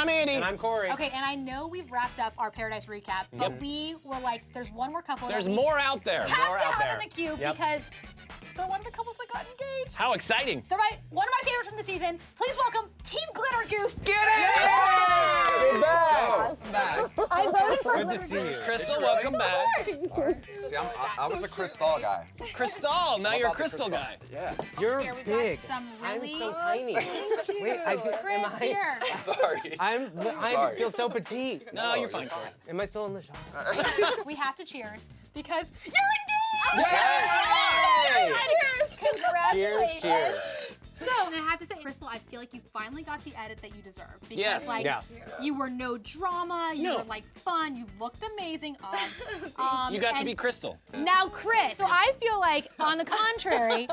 I'm Andy. And I'm Corey. Okay, and I know we've wrapped up our Paradise recap, but we were like, there's one more couple. There's more out there. Have to have in the queue because they're one of the couples that got engaged. How exciting. They're one of my favorites from the season. Please welcome Team Glitter Goose. Get it! We're back. I voted for Good to see you. Krystal, welcome back. See, I was a Krystal guy. Krystal, now you're a about the Krystal Krystal? guy. Yeah. You're Here, we've big. got some really I'm so tiny. Wait, Chris here. Sorry. I Sorry. feel so petite. No, you're fine, Corey. Am I still in the shot? We have to cheers because you're engaged. Yes! Congratulations. Cheers. So, and I have to say, Krystal, I feel like you finally got the edit that you deserve. Because, Yes. like, Yeah. you were no drama, you No. were, like, fun, you looked amazing. You got to and be Krystal. Now, Chris, so I feel like, on the contrary,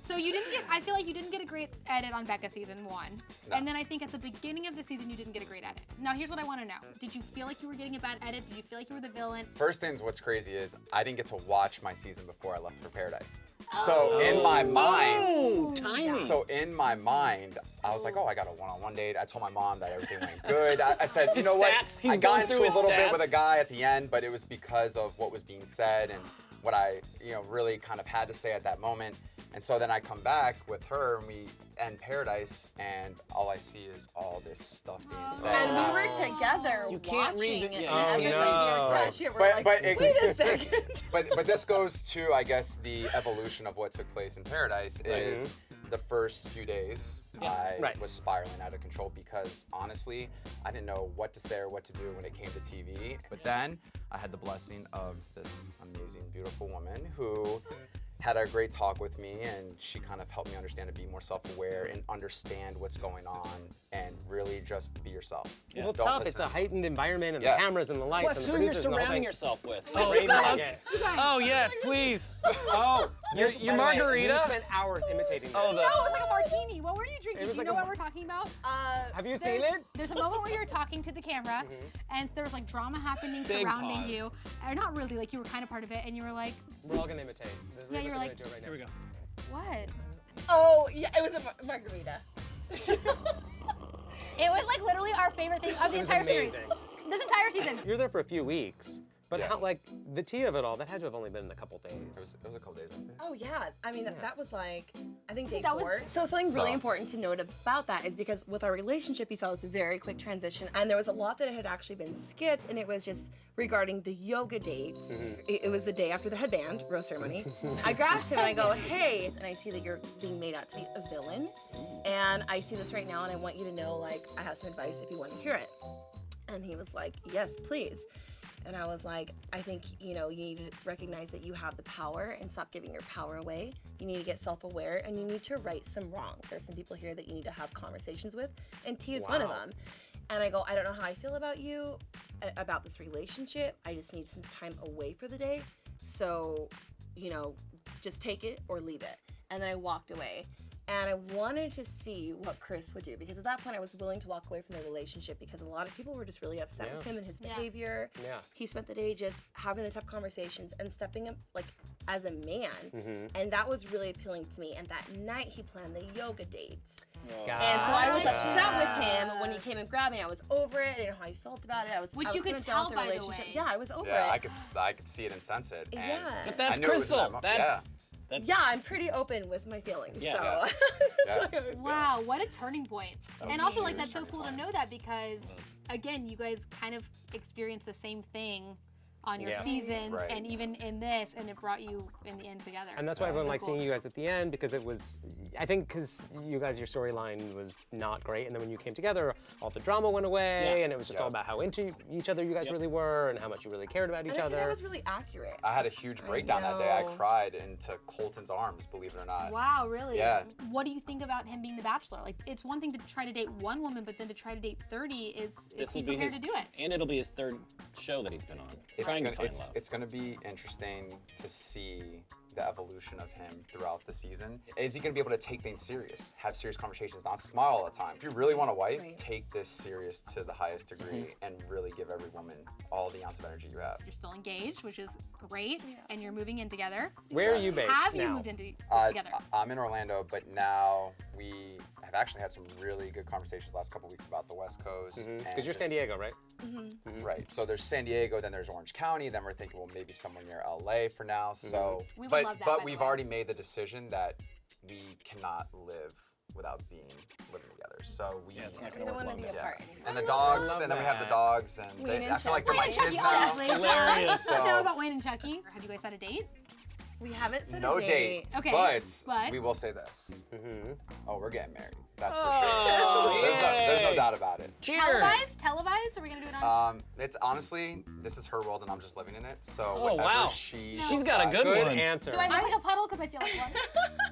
so you didn't get, I feel like you didn't get a great edit on Becca season 1. No. And then I think at the beginning of the season, you didn't get a great edit. Now, here's what I want to know. Did you feel like you were getting a bad edit? Did you feel like you were the villain? First thing, what's crazy is I didn't get to watch my season before I left for Paradise. So in my mind, Oh, timing. so in my mind, I was like, oh, I got a one-on-one date. I told my mom that everything went good. I said, you His know stats. what? He's I going got into through a his little bit stats. with a guy at the end, but it was because of what was being said and what I, really kind of had to say at that moment. And so then I come back with her and we end Paradise and all I see is all this stuff being said. And we were together You can't read watching it. it. Yeah. And Oh, ever no. since we were Right. crashing, we're But- like, but it- wait a second. But this goes to, I guess, the evolution of what took place in Paradise is the first few days I Right. was spiraling out of control because honestly, I didn't know what to say or what to do when it came to TV. But then I had the blessing of this amazing, beautiful woman who had a great talk with me and she kind of helped me understand to be more self-aware and understand what's going on and really just be yourself. Well, it's Don't tough. It's a listen. heightened environment and Yeah. the cameras and the lights Plus, and the who you're producers and the whole surrounding thing. yourself with. Oh, Raven, God. yeah. You guys. Oh, yes, please. Oh, Your by the way, margarita? You spent hours imitating that. Oh, No, it was like a martini. What were you drinking? It was Do you like know a- what we're talking about? Have you seen it? There's a moment where you're talking to the camera and there was like drama happening Big surrounding pause. you. Or not really, like you were kind of part of it and you were like, We're all gonna imitate. Yeah, you're like- Do it right now. Here we go. what? Oh, yeah, it was a margarita. It was like literally our favorite thing of the It was entire series. amazing. This entire season. You're there for a few weeks, but Yeah. how, like the tea of it all, that had to have only been a couple days. It was a couple days. I think. Oh yeah, I mean that was like I think day That was- 4. So something really So- important to note about that is because with our relationship, you saw this very quick transition, and there was a lot that had actually been skipped, and it was just regarding the yoga date. It was the day after the headband rose ceremony. I grabbed him and I go, hey, and I see that you're being made out to be a villain, and I see this right now, and I want you to know, like, I have some advice if you want to hear it. And he was like, yes, please. And I was like, I think, you need to recognize that you have the power and stop giving your power away. You need to get self-aware and you need to right some wrongs. There's some people here that you need to have conversations with, and T is one of Wow. them. And I go, I don't know how I feel about you, about this relationship. I just need some time away for the day. So, just take it or leave it. And then I walked away. And I wanted to see what Chris would do because at that point I was willing to walk away from the relationship because a lot of people were just really upset with him and his behavior. Yeah. He spent the day just having the tough conversations and stepping up like as a man. And that was really appealing to me. And that night he planned the yoga dates. And so I was upset with him when he came and grabbed me. I was over it. I didn't know how he felt about it. Which I was you could kinda tell, down with by the relationship. way. Yeah, I was over Yeah, it. I could see it and sense it. And Yeah. But that's I knew it was Krystal. that That's Yeah, I'm pretty open with my feelings. Yeah. So. Yeah. Wow, what a turning point. And also, like, that's so huge cool to turning know that because, again, you guys kind of experienced the same thing on your Yeah. seasons Right. and even in this, and it brought you in the end together. And that's why everyone So liked cool. seeing you guys at the end because it was, I think, because you guys, your storyline was not great, and then when you came together, all the drama went away, Yeah. and it was just Yeah. all about how into each other you guys really were, and how much you really cared about each And I think other. that was really accurate. I had a huge breakdown that day. I know. cried into Colton's arms, believe it or not. Wow, really? Yeah. What do you think about him being the Bachelor? Like, it's one thing to try to date one woman, but then to try to date 30 is This he will be prepared his, to do it? and it'll be his 3rd show that he's been on. It's Trying gonna, to find it's, love. it's gonna be interesting to see, the evolution of him throughout the season. Is he gonna be able to take things serious, have serious conversations, not smile all the time? If you really want a wife, take this serious to the highest degree and really give every woman all the ounce of energy you have. You're still engaged, which is great, and you're moving in together. Where are you based Have you now? moved into together? I'm in Orlando, but now we have actually had some really good conversations the last couple weeks about the West Coast. Because you're San Diego, right? Right. So there's San Diego, then there's Orange County, then we're thinking, well, maybe somewhere near LA for now. So, We would but love that, but by the we've way. already made the decision that we cannot live without living together. So we it's not We gonna don't work want to be long apart distance. anymore. and the dogs, love and then we have the that. dogs, and Wayne they, and I feel like they're Wayne my and kids Chucky, now. obviously. Hilarious. I know So- about Wayne and Chucky. Have you guys had a date? We haven't set No a date. Okay, But but- we will say this. Oh, we're getting married. That's for Oh, sure. There's no yay. doubt about it. Cheers. Televised? Are we gonna do it on? It's honestly, this is her world and I'm just living in it. So Oh, whatever wow. she She's got a good Good one. answer. Do I look like a puddle? Because I feel like one.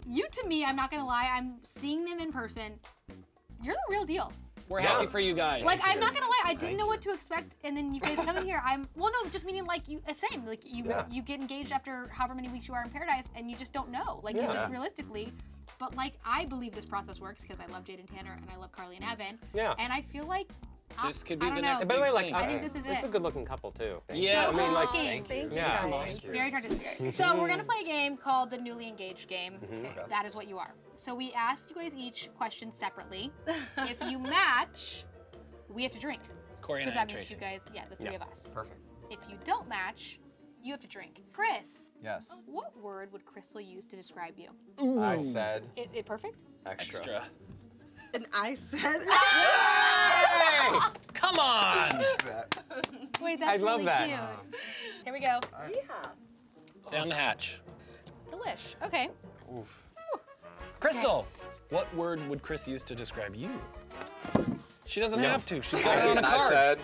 You, to me, I'm not gonna lie, I'm seeing them in person. You're the real deal. We're happy for you guys. Like, I'm not gonna lie, I didn't know what to expect, and then you guys come in here. Well, no, just meaning like you, same. Like you get engaged after however many weeks you are in paradise, and you just don't know. Like you just realistically. But like, I believe this process works because I love Jade and Tanner, and I love Carly and Evan. Yeah. And I feel like This could be I don't the know. next And by the way, big like, thing. I think this is it's it. a good-looking couple too. Yeah. So I mean, like, lucky. Thank you. Yeah. Guys. Very attractive. So we're gonna play a game called the newly engaged game. Okay. That is what you are. So we asked you guys each questions separately. If you match, we have to drink. Corey and Because I and that means Tracy. you guys, the three of us. Perfect. If you don't match, you have to drink. Chris, Yes. what word would Krystal use to describe you? I said It perfect? extra. Extra. And I said, Hey! Come on. Wait, that's love really that. cute. Here we go. yeah. Down the hatch. Delish. Okay. Oof. Crystal, what word would Chris use to describe you? She doesn't have to. She's got it on a And I card. said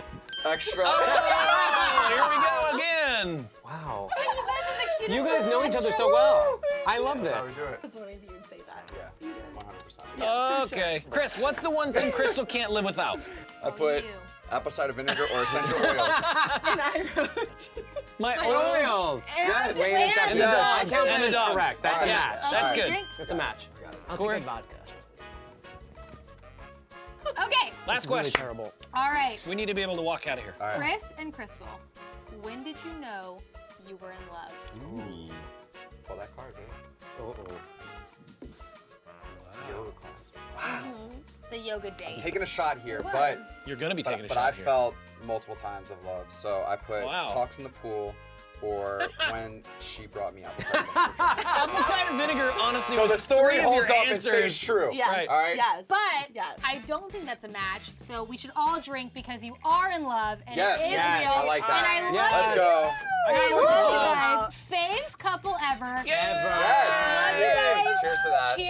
extra. Oh, here we go again. Wow. You guys are the cutest. You guys know each other extra. so well. I love That's how we this. do it. Because one of you would say that. Yeah. 100%. Okay. Chris, what's the one thing Crystal can't live without? I put you. apple cider vinegar or essential oils. And I wrote, My oils. Oils. Yes. Wayne and Chucky. And the I dogs. count And that the as dogs. correct. That's a Yeah, match. That's Okay, good. drink. That's a match. I got it. I'll Corey? take a vodka. Okay. Last Really question. terrible. All right. We need to be able to walk out of here. All right. Chris and Krystal, when did you know you were in love? Pull that card, babe. Uh-oh. Yoga class. The yoga date. Taking a shot here, was. but You're gonna be taking a but shot I here. felt multiple times of love. So I put Wow. talks in the pool or when she brought me out. Apple cider vinegar, honestly, So was the story 3 of holds your up and answers. stays true. yes. Right. All right. Yes. But Yes. I don't think that's a match. So we should all drink because you are in love and Yes. it is Yes. real. I like that. And I love Yes. Let's go. And I Love. love you guys. Faves couple ever. Ever. Yes. Love you guys. Cheers to that. Cheers.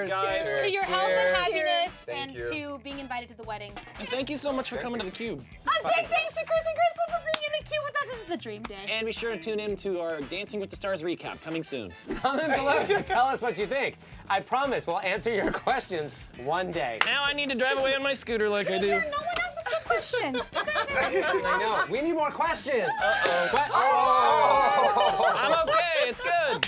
Cheers, guys. To Cheers. your health and Cheers. happiness Thank and you. to being invited to the wedding. And thank you so much for coming to the Cube. A big thanks to Chris and Krystal for being in the queue with us. This is the dream day. And be sure to tune in to our Dancing with the Stars recap coming soon. Comment below to tell us what you think. I promise we'll answer your questions one day. Now I need to drive away on my scooter like I do. No one else has questions. You guys are I know. We need more questions. I'm okay. It's good.